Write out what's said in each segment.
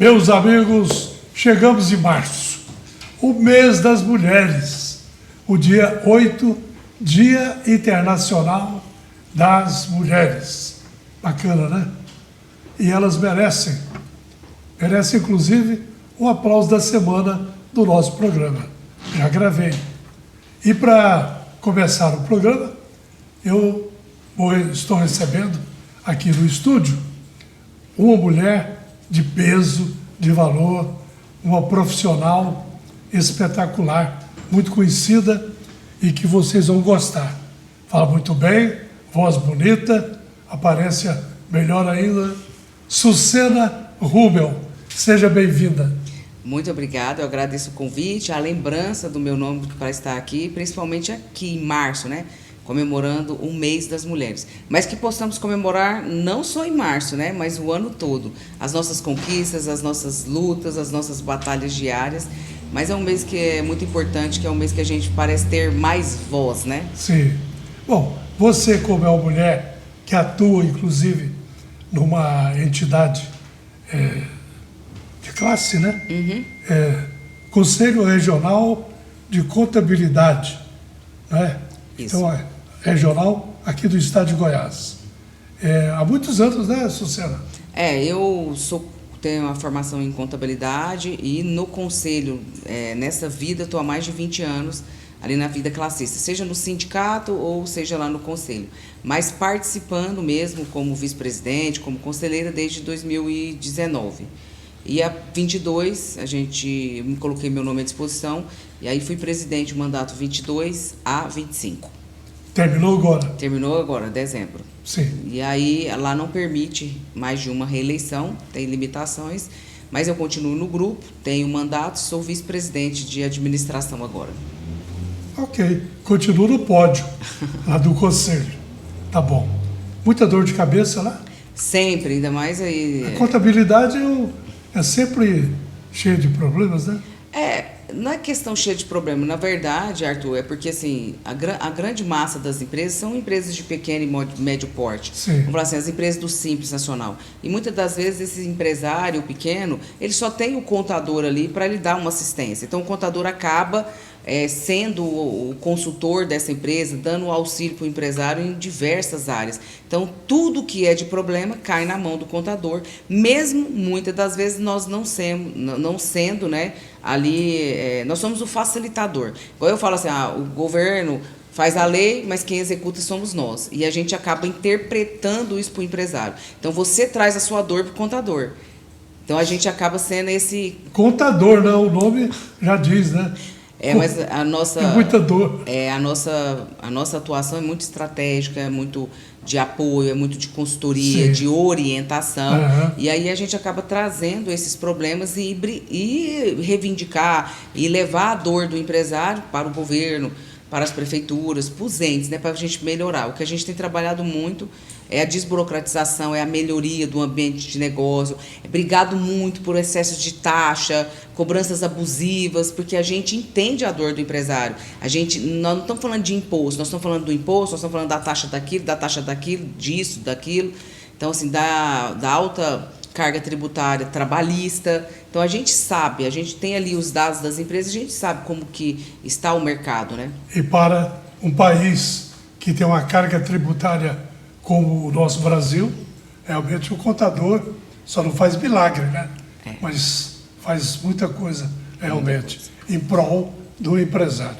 Meus amigos, chegamos em março, o mês das mulheres, o dia 8, Dia Internacional das Mulheres. Bacana, né? E elas merecem inclusive o aplauso da semana do nosso programa. Já gravei. E para começar o programa, eu estou recebendo aqui no estúdio uma mulher de peso, de valor, uma profissional espetacular, muito conhecida e que vocês vão gostar. Fala muito bem, voz bonita, aparência melhor ainda. Sucena Rubel, seja bem-vinda. Muito obrigada, eu agradeço o convite, a lembrança do meu nome para estar aqui, principalmente aqui em março, né? Comemorando o mês das mulheres. Mas que possamos comemorar não só em março, né? Mas o ano todo. As nossas conquistas, as nossas lutas, as nossas batalhas diárias. Mas é um mês que é muito importante, que é um mês que a gente parece ter mais voz, né? Sim. Bom, você como é uma mulher que atua, inclusive, numa entidade de classe, né? Uhum. Conselho Regional de Contabilidade, né? Isso. Então, regional aqui do estado de Goiás. Há muitos anos, né, Sucena? Eu tenho uma formação em contabilidade e no conselho, nessa vida, estou há mais de 20 anos ali na vida classista, seja no sindicato ou seja lá no conselho, mas participando mesmo como vice-presidente, como conselheira desde 2019. E a 22, me coloquei meu nome à disposição, e aí fui presidente do mandato 22 a 25. Terminou agora? Terminou agora, dezembro. Sim. E aí, lá não permite mais de uma reeleição, tem limitações, mas eu continuo no grupo, tenho mandato, sou vice-presidente de administração agora. Ok, continuo no pódio, lá do conselho. Tá bom. Muita dor de cabeça lá? Sempre, ainda mais aí... A contabilidade é sempre cheia de problemas, né? Não é questão cheia de problema. Na verdade, Arthur, é porque assim, a grande massa das empresas são empresas de pequeno e médio porte. Sim. Vamos falar assim, as empresas do Simples Nacional. E muitas das vezes esse empresário pequeno, ele só tem o contador ali para lhe dar uma assistência. Então o contador acaba sendo o consultor dessa empresa, dando auxílio para o empresário em diversas áreas. Então, tudo que é de problema cai na mão do contador, mesmo muitas das vezes nós não sendo, né, ali, nós somos o facilitador. Igual eu falo assim, o governo faz a lei, mas quem executa somos nós. E a gente acaba interpretando isso para o empresário. Então, você traz a sua dor para o contador. Então, a gente acaba sendo esse... Contador, né? O nome já diz, né? Mas a nossa... É muita dor. A nossa atuação é muito estratégica, é muito de apoio, é muito de consultoria, Sim. de orientação. Uhum. E aí a gente acaba trazendo esses problemas e reivindicar e levar a dor do empresário para o governo, para as prefeituras, para os entes, né, para a gente melhorar. O que a gente tem trabalhado muito é a desburocratização, é a melhoria do ambiente de negócio, é brigado muito por excesso de taxa, cobranças abusivas, porque a gente entende a dor do empresário. Nós não estamos falando de imposto, nós estamos falando do imposto, nós estamos falando da taxa daquilo, disso, daquilo. Então, assim, da alta carga tributária trabalhista. Então, a gente sabe, a gente tem ali os dados das empresas, a gente sabe como que está o mercado, né? E para um país que tem uma carga tributária como o nosso Brasil, realmente o contador só não faz milagre, né? Mas faz muita coisa, realmente, em prol do empresário,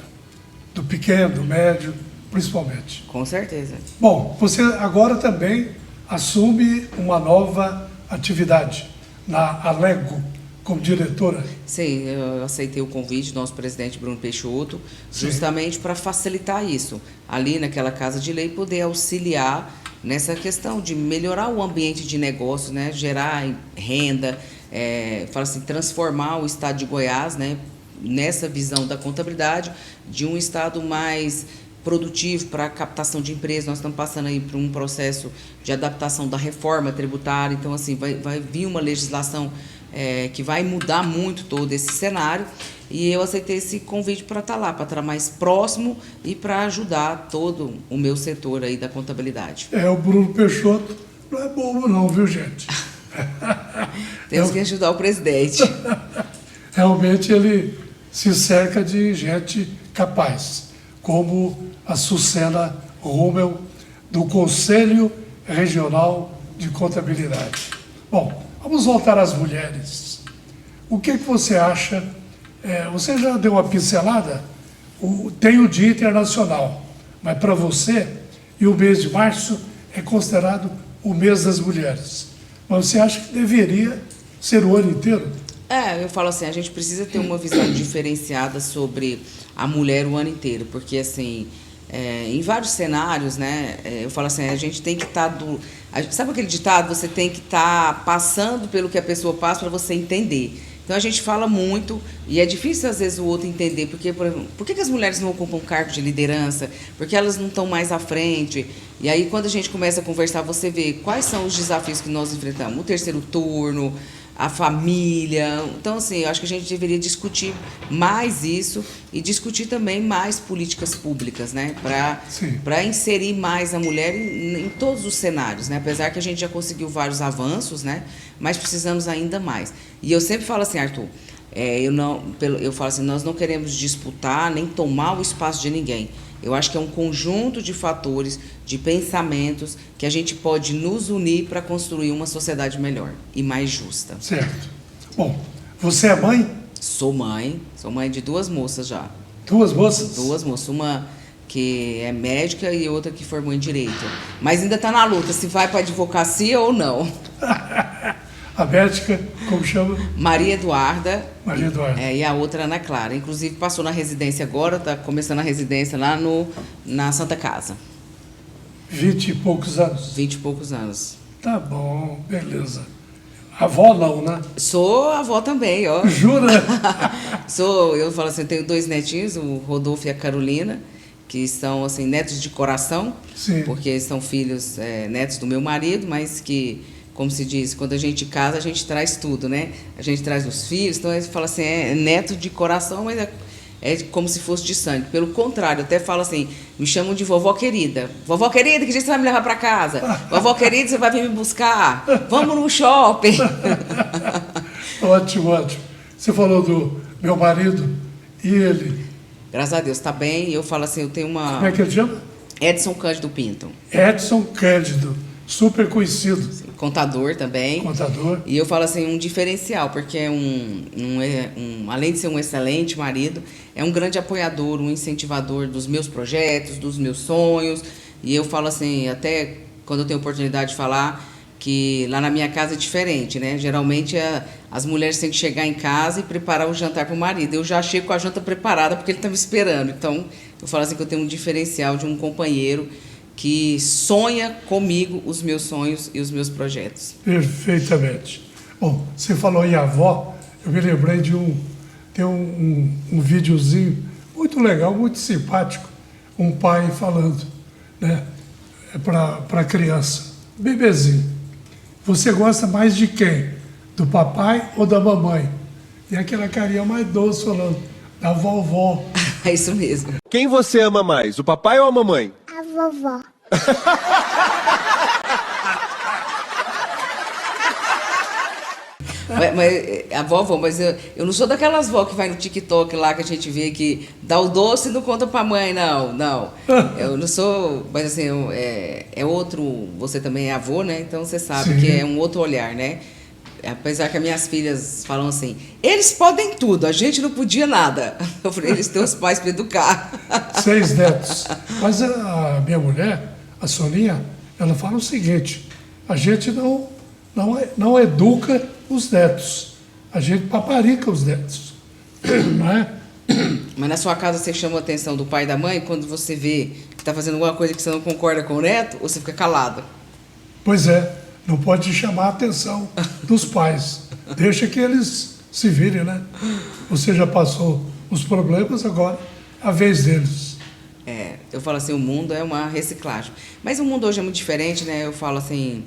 do pequeno, do médio, principalmente. Com certeza. Bom, você agora também assume uma nova atividade na Alego, como diretora. Sim, eu aceitei o convite do nosso presidente Bruno Peixoto, justamente para facilitar isso. Ali naquela Casa de Lei, poder auxiliar nessa questão de melhorar o ambiente de negócio, né? Gerar renda, fala assim, transformar o estado de Goiás, né? Nessa visão da contabilidade, de um estado mais produtivo para a captação de empresas. Nós estamos passando aí por um processo de adaptação da reforma tributária, então assim, vai vir uma legislação que vai mudar muito todo esse cenário, e eu aceitei esse convite para estar lá, para estar mais próximo e para ajudar todo o meu setor aí da contabilidade. O Bruno Peixoto não é bobo não, viu, gente? Temos que ajudar o presidente. Realmente ele se cerca de gente capaz, como a Sucena Rummel, do Conselho Regional de Contabilidade. Bom, vamos voltar às mulheres. O que você acha? Você já deu uma pincelada? Tem o Dia Internacional, mas para você, e o mês de março é considerado o mês das mulheres. Mas você acha que deveria ser o ano inteiro? Eu falo assim, a gente precisa ter uma visão diferenciada sobre a mulher o ano inteiro, porque assim, em vários cenários, né, eu falo assim, a gente tem que estar sabe aquele ditado? Você tem que estar passando pelo que a pessoa passa para você entender. Então a gente fala muito e é difícil às vezes o outro entender, porque, por exemplo, por que as mulheres não ocupam cargo de liderança? Porque elas não estão mais à frente. E aí quando a gente começa a conversar, você vê quais são os desafios que nós enfrentamos. O terceiro turno, a família. Então, assim, eu acho que a gente deveria discutir mais isso e discutir também mais políticas públicas, né? Para inserir mais a mulher em todos os cenários, né? Apesar que a gente já conseguiu vários avanços, né? Mas precisamos ainda mais. E eu sempre falo assim, Arthur, eu falo assim, nós não queremos disputar nem tomar o espaço de ninguém. Eu acho que é um conjunto de fatores, de pensamentos, que a gente pode nos unir para construir uma sociedade melhor e mais justa. Certo. Bom, você é mãe? Sou mãe de duas moças já. Duas moças? Duas moças, uma que é médica e outra que formou em Direito. Mas ainda está na luta, se vai para advocacia ou não. A médica, como chama? Maria Eduarda. Maria Eduarda. E a outra Ana Clara. Inclusive passou na residência agora, está começando a residência lá na Santa Casa. 20 e poucos anos? 20 e poucos anos. Tá bom, beleza. Avó não, né? Sou avó também, ó. Jura? Eu falo assim, tenho 2 netinhos, o Rodolfo e a Carolina, que são assim, netos de coração. Sim. Porque são filhos, netos do meu marido, mas que, como se diz, quando a gente casa, a gente traz tudo, né? A gente traz os filhos, então ele fala assim, é neto de coração, mas é como se fosse de sangue. Pelo contrário, até falo assim, me chamam de vovó querida. Vovó querida, que dia você vai me levar para casa? Vovó querida, você vai vir me buscar? Vamos no shopping. Ótimo, ótimo. Você falou do meu marido e ele? Graças a Deus, está bem. Eu falo assim, eu tenho uma... Como é que ele chama? Edson Cândido Pinto. Edson Cândido, super conhecido. Contador também. Contador. E eu falo assim, um diferencial, porque além de ser um excelente marido, é um grande apoiador, um incentivador dos meus projetos, dos meus sonhos. E eu falo assim, até quando eu tenho oportunidade de falar, que lá na minha casa é diferente, né? Geralmente as mulheres têm que chegar em casa e preparar o jantar para o marido. Eu já chego com a janta preparada porque ele está me esperando. Então, eu falo assim que eu tenho um diferencial de um companheiro que sonha comigo os meus sonhos e os meus projetos. Perfeitamente. Bom, você falou em avó, eu me lembrei de tem um videozinho muito legal, muito simpático, um pai falando, né, para a criança, bebezinho, você gosta mais de quem? Do papai ou da mamãe? E aquela carinha mais doce falando, da vovó. É isso mesmo. Quem você ama mais, o papai ou a mamãe? A vovó. A vovó, mas eu não sou daquelas vó que vai no TikTok lá que a gente vê que dá o doce e não conta pra mãe, não. Eu não sou, mas assim, é outro, você também é avô, né? Então você sabe Sim. que é um outro olhar, né? Apesar que as minhas filhas falam assim, eles podem tudo, a gente não podia nada. Eu falei, eles têm os pais para educar. 6 netos. Mas a minha mulher, a Soninha, ela fala o seguinte, a gente não educa os netos, a gente paparica os netos, não é? Mas na sua casa você chama a atenção do pai e da mãe quando você vê que está fazendo alguma coisa que você não concorda com o neto, ou você fica calado? Pois é, não pode chamar a atenção dos pais, deixa que eles se virem, né? Você já passou os problemas, agora é a vez deles. Eu falo assim, o mundo é uma reciclagem. Mas o mundo hoje é muito diferente, né? Eu falo assim,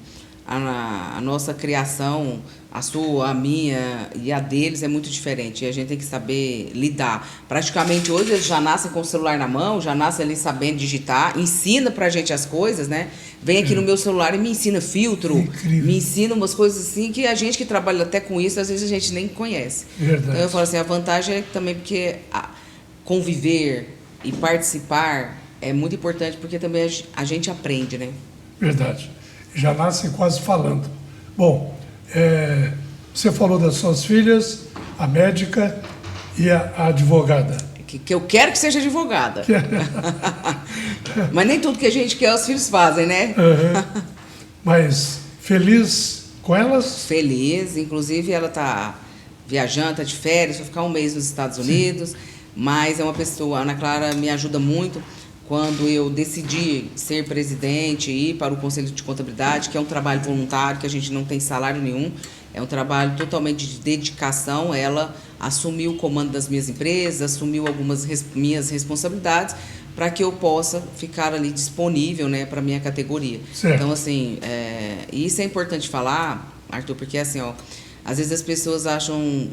a nossa criação, a sua, a minha e a deles é muito diferente. E a gente tem que saber lidar. Praticamente hoje eles já nascem com o celular na mão, já nascem ali sabendo digitar, ensina pra gente as coisas, né? Vem aqui no meu celular e me ensina filtro, Incrível. me ensina umas coisas assim que a gente que trabalha até com isso, às vezes a gente nem conhece. Verdade. Então eu falo assim, a vantagem é também porque conviver e participar é muito importante, porque também a gente aprende, né? Verdade. Já nascem quase falando. Bom, você falou das suas filhas, a médica e a advogada. Que eu quero que seja advogada. Mas nem tudo que a gente quer os filhos fazem, né? Uhum. Mas feliz com elas? Feliz, inclusive ela está viajando, está de férias, vai ficar um mês nos Estados Unidos, mas é uma pessoa, a Ana Clara me ajuda muito. Quando eu decidi ser presidente e ir para o Conselho de Contabilidade, que é um trabalho voluntário, que a gente não tem salário nenhum, é um trabalho totalmente de dedicação, ela assumiu o comando das minhas empresas, assumiu algumas minhas responsabilidades para que eu possa ficar ali disponível, né, para a minha categoria. Certo. Então, assim, isso é importante falar, Arthur, porque assim, ó, às vezes as pessoas acham,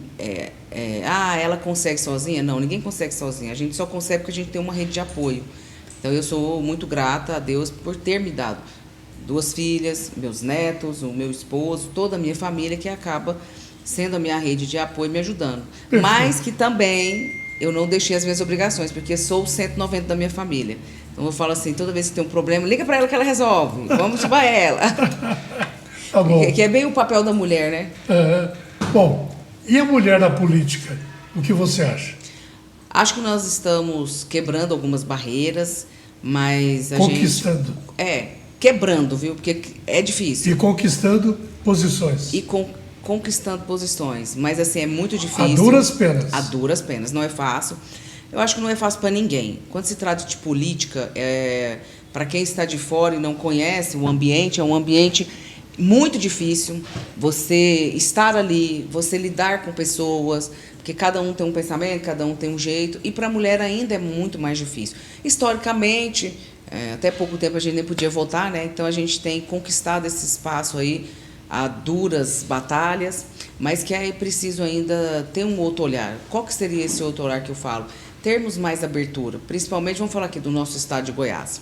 ela consegue sozinha? Não, ninguém consegue sozinha, a gente só consegue porque a gente tem uma rede de apoio. Então, eu sou muito grata a Deus por ter me dado 2 filhas, meus netos, o meu esposo, toda a minha família que acaba sendo a minha rede de apoio e me ajudando. Perfeito. Mas que também eu não deixei as minhas obrigações, porque sou o 190 da minha família. Então, eu falo assim, toda vez que tem um problema, liga para ela que ela resolve, vamos chamar ela. Tá bom. Que é bem o papel da mulher, né? Bom, e a mulher na política? O que você acha? Acho que nós estamos quebrando algumas barreiras, mas a Conquistando. gente... quebrando, viu? Porque é difícil. E conquistando posições. E conquistando posições. Mas, assim, é muito difícil. A duras penas. A duras penas. Não é fácil. Eu acho que não é fácil para ninguém. Quando se trata de política, para quem está de fora e não conhece o ambiente, é um ambiente muito difícil. Você estar ali, você lidar com pessoas, porque cada um tem um pensamento, cada um tem um jeito. E para a mulher ainda é muito mais difícil. Historicamente... até pouco tempo a gente nem podia votar, né? Então a gente tem conquistado esse espaço aí a duras batalhas, mas que é preciso ainda ter um outro olhar. Qual que seria esse outro olhar que eu falo? Termos mais abertura, principalmente, vamos falar aqui do nosso estado de Goiás.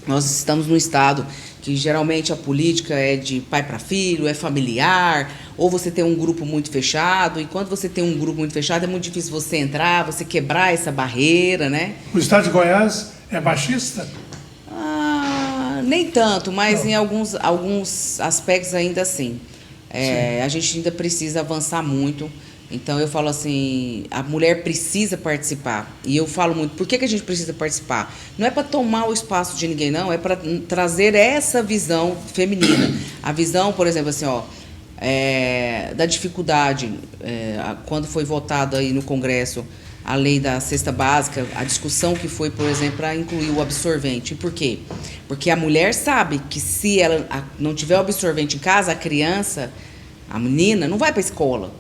Nós estamos num estado que geralmente a política é de pai para filho, é familiar, ou você tem um grupo muito fechado, e quando você tem um grupo muito fechado é muito difícil você entrar, você quebrar essa barreira, né? O estado de Goiás é machista? Nem tanto, mas em alguns aspectos ainda assim. A gente ainda precisa avançar muito. Então eu falo assim, a mulher precisa participar. E eu falo muito, por que a gente precisa participar? Não é para tomar o espaço de ninguém, não. É para trazer essa visão feminina. A visão, por exemplo, assim, da dificuldade. Quando foi votado aí no Congresso a lei da cesta básica, a discussão que foi, por exemplo, para incluir o absorvente. E por quê? Porque a mulher sabe que se ela não tiver o absorvente em casa, a criança, a menina, não vai para a escola.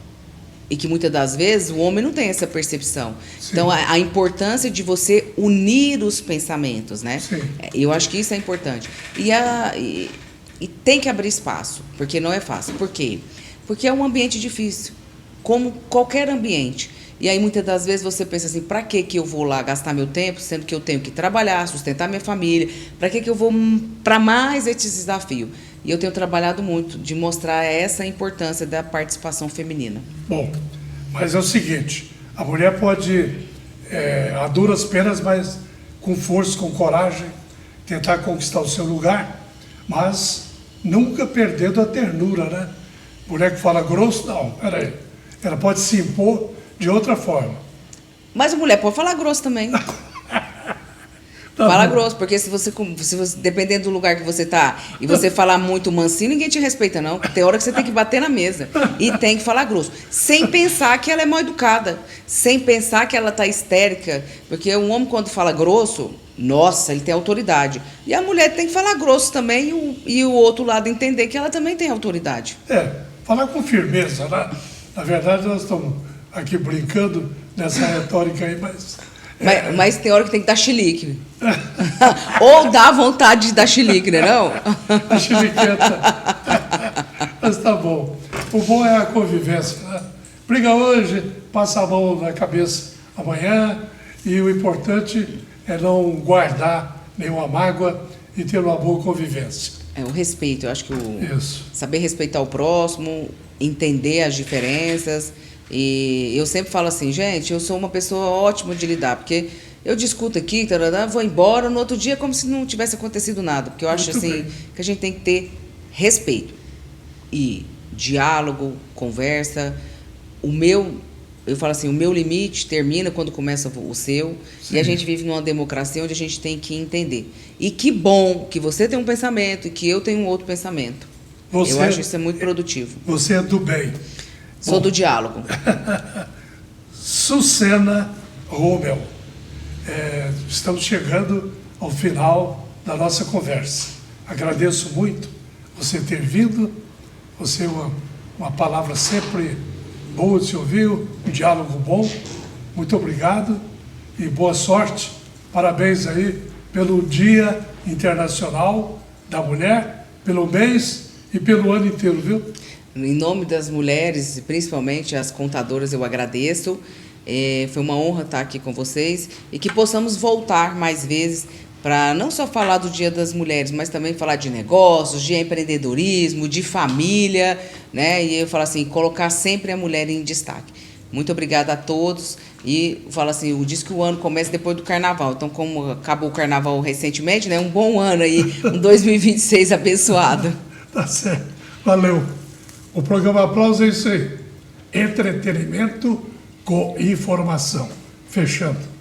E que muitas das vezes o homem não tem essa percepção. Sim. Então, a importância de você unir os pensamentos, né? Sim. Eu acho que isso é importante. E tem que abrir espaço, porque não é fácil. Por quê? Porque é um ambiente difícil, como qualquer ambiente. E aí, muitas das vezes, você pensa assim, para que eu vou lá gastar meu tempo, sendo que eu tenho que trabalhar, sustentar minha família, para que eu vou para mais esse desafio? E eu tenho trabalhado muito de mostrar essa importância da participação feminina. Bom, mas é o seguinte, a mulher pode, a duras penas, mas com força, com coragem, tentar conquistar o seu lugar, mas nunca perdendo a ternura, né? Mulher que fala grosso, não, peraí, ela pode se impor de outra forma. Mas a mulher pode falar grosso também. Fala grosso, porque se você, dependendo do lugar que você tá, e você falar muito mansinho, ninguém te respeita, não. Tem hora que você tem que bater na mesa. E tem que falar grosso. Sem pensar que ela é mal educada. Sem pensar que ela tá histérica. Porque um homem, quando fala grosso, nossa, ele tem autoridade. E a mulher tem que falar grosso também, e o outro lado entender que ela também tem autoridade. Falar com firmeza, né? Na verdade, nós estamos aqui brincando nessa retórica aí, mas tem hora que tem que dar chilique. Ou dá vontade de dar chilique, né? Não? A chiliqueta. Mas tá bom. O bom é a convivência, né? Briga hoje, passa a mão na cabeça amanhã, e o importante é não guardar nenhuma mágoa e ter uma boa convivência. É o respeito, eu acho que Isso. saber respeitar o próximo, entender as diferenças. E eu sempre falo assim, gente, eu sou uma pessoa ótima de lidar, porque eu discuto aqui, tarará, vou embora, no outro dia é como se não tivesse acontecido nada, porque eu acho Muito assim bem. que a gente tem que ter respeito e diálogo, conversa. Eu falo assim, o meu limite termina quando começa o seu. Sim. E a gente vive numa democracia onde a gente tem que entender. E que bom que você tem um pensamento e que eu tenho um outro pensamento. Eu acho isso muito produtivo. Você é do bem. Sou do diálogo. Sucena Romel, estamos chegando ao final da nossa conversa. Agradeço muito você ter vindo, você é uma palavra sempre boa de se ouvir, um diálogo bom. Muito obrigado e boa sorte. Parabéns aí pelo Dia Internacional da Mulher, pelo mês e pelo ano inteiro, viu? Em nome das mulheres, principalmente as contadoras, eu agradeço. Foi uma honra estar aqui com vocês e que possamos voltar mais vezes para não só falar do Dia das Mulheres, mas também falar de negócios, de empreendedorismo, de família, né? E eu falo assim, colocar sempre a mulher em destaque. Muito obrigada a todos e falo assim, diz que o ano começa depois do Carnaval. Então, como acabou o Carnaval recentemente, né? Um bom ano aí, um 2026 abençoado. Tá certo. Valeu. O programa Aplauso é isso aí. Entretenimento com informação. Fechando.